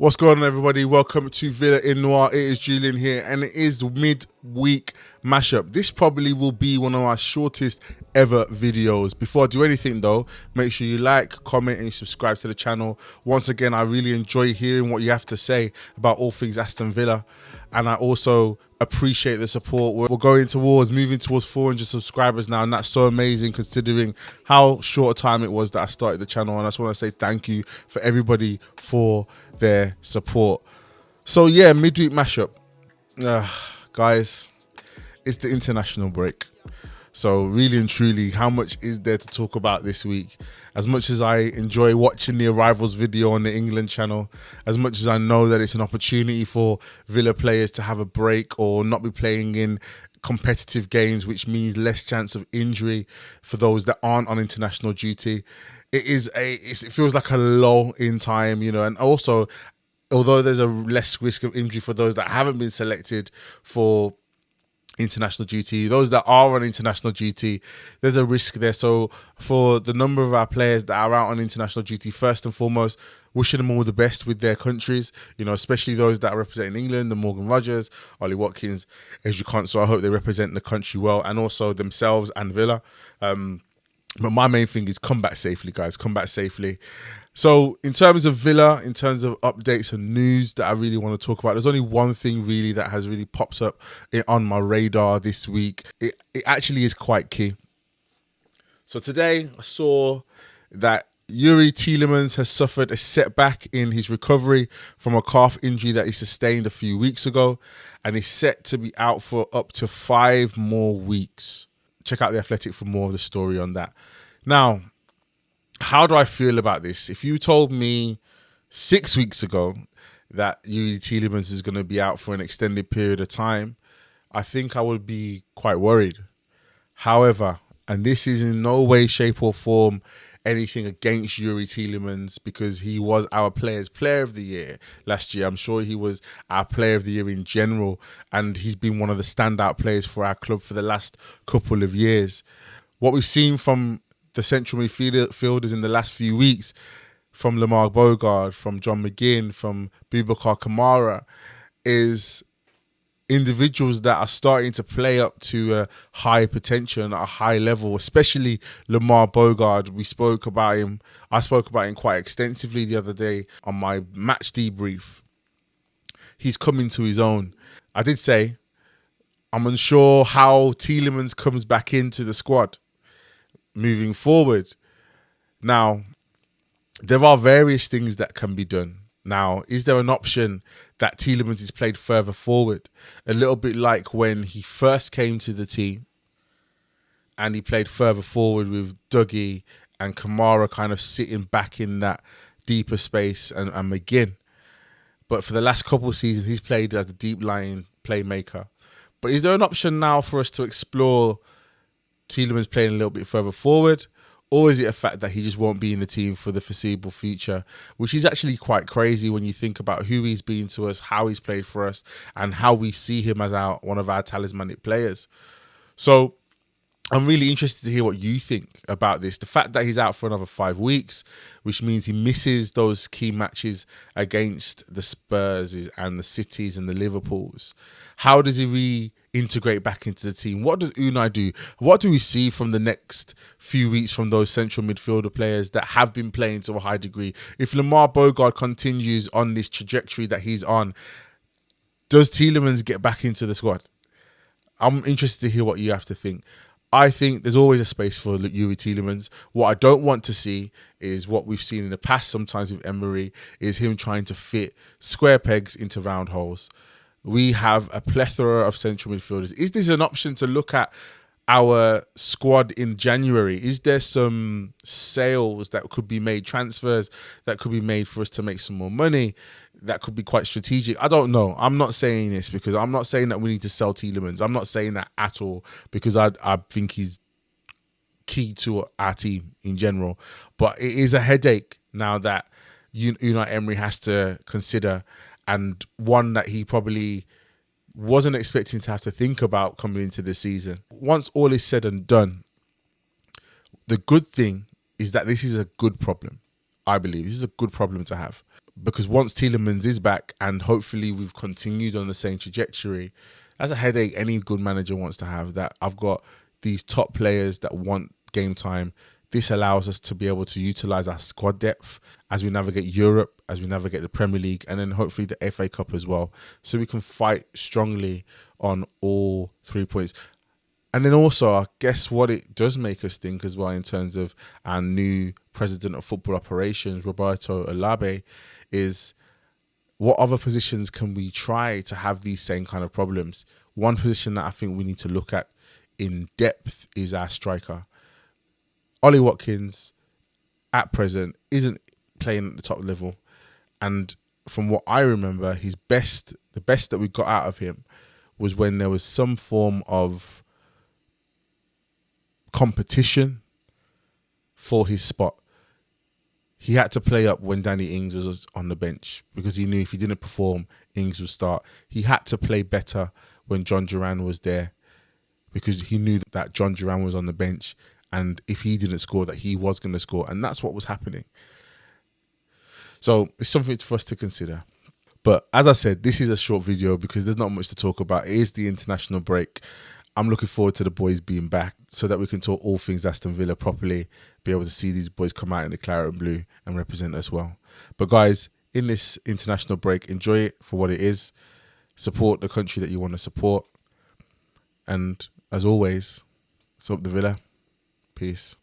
What's going on, everybody? Welcome to Villa in Noir. It is Julian here, and it is midweek mashup. This probably will be one of our shortest ever videos. Before I do anything though, make sure you like, comment, and subscribe to the channel. Once again, I really enjoy hearing what you have to say about all things Aston Villa, and I also appreciate the support. We're moving towards 400 subscribers now, and that's so amazing considering how short a time it was that I started the channel. And I just want to say thank you for everybody for their support. So yeah, midweek mashup, guys, it's the international break. So really and truly, how much is there to talk about this week? As much as I enjoy watching the Arrivals video on the England channel, as much as I know that it's an opportunity for Villa players to have a break or not be playing in competitive games, which means less chance of injury for those that aren't on international duty, it feels like a lull in time, you know. And also, although there's a less risk of injury for those that haven't been selected for international duty, those that are on international duty, there's a risk there. So for the number of our players that are out on international duty, first and foremost, wishing them all the best with their countries, you know, especially those that are representing England, the Morgan Rogers, Ollie Watkins, Ezri Konsa. I hope they represent the country well, and also themselves and Villa. But my main thing is come back safely, guys. Come back safely. So in terms of Villa, in terms of updates and news that I really want to talk about, there's only one thing really that has really popped up on my radar this week. It actually is quite key. So today I saw that Tielemans has suffered a setback in his recovery from a calf injury that he sustained a few weeks ago, and is set to be out for up to 5 more weeks. Check out The Athletic for more of the story on that. Now, how do I feel about this? If you told me 6 weeks ago that Tielemans is going to be out for an extended period of time, I think I would be quite worried. However, and this is in no way, shape or form anything against Tielemans, because he was our Player of the Year last year. I'm sure he was our Player of the Year in general, and he's been one of the standout players for our club for the last couple of years. What we've seen from the central midfielders in the last few weeks, from Lamar Bogard, from John McGinn, from Boubacar Kamara, is individuals that are starting to play up to a high potential and at a high level, especially Lamar Bogard. I spoke about him quite extensively the other day on my match debrief. He's coming to his own. I did say I'm unsure how Tielemans comes back into the squad moving forward. Now, there are various things that can be done. Now, is there an option that Tielemans is played further forward? A little bit like when he first came to the team and he played further forward with Dougie and Kamara kind of sitting back in that deeper space and McGinn. But for the last couple of seasons, he's played as a deep lying playmaker. But is there an option now for us to explore Tielemans playing a little bit further forward? Or is it a fact that he just won't be in the team for the foreseeable future, which is actually quite crazy when you think about who he's been to us, how he's played for us, and how we see him as one of our talismanic players. So I'm really interested to hear what you think about this. The fact that he's out for another 5 weeks, which means he misses those key matches against the Spurs and the Cities and the Liverpools. How does he reintegrate back into the team? What does Unai do? What do we see from the next few weeks from those central midfielder players that have been playing to a high degree? If Lamar Bogard continues on this trajectory that he's on, does Tielemans get back into the squad? I'm interested to hear what you have to think. I think there's always a space for Tielemans. What I don't want to see is what we've seen in the past sometimes with Emery, is him trying to fit square pegs into round holes. We have a plethora of central midfielders. Is this an option to look at our squad in January? Is there some sales that could be made, transfers that could be made for us to make some more money that could be quite strategic? I don't know. I'm not saying this because I'm not saying that we need to sell Tielemans. I'm not saying that at all, because I think he's key to our team in general. But it is a headache now that Unai Emery has to consider, and one that he probably wasn't expecting to have to think about coming into the season. Once all is said and done, the good thing is that this is a good problem. I believe this is a good problem to have. because once Tielemans is back and hopefully we've continued on the same trajectory, that's a headache any good manager wants to have, that I've got these top players that want game time. This allows us to be able to utilise our squad depth as we navigate Europe, as we navigate the Premier League, and then hopefully the FA Cup as well. So we can fight strongly on all 3 points. And then also, I guess what it does make us think as well in terms of our new president of football operations, Roberto Alabe, is what other positions can we try to have these same kind of problems? One position that I think we need to look at in depth is our striker. Ollie Watkins, at present, isn't playing at the top level. And from what I remember, the best that we got out of him was when there was some form of competition for his spot. He had to play up when Danny Ings was on the bench because he knew if he didn't perform, Ings would start. He had to play better when John Duran was there because he knew that John Duran was on the bench, and if he didn't score, that he was going to score. And that's what was happening. So it's something for us to consider. But as I said, this is a short video because there's not much to talk about. It is the international break. I'm looking forward to the boys being back so that we can talk all things Aston Villa properly, be able to see these boys come out in the claret and blue and represent us well. But guys, in this international break, enjoy it for what it is. Support the country that you want to support. And as always, so up the Villa. Peace.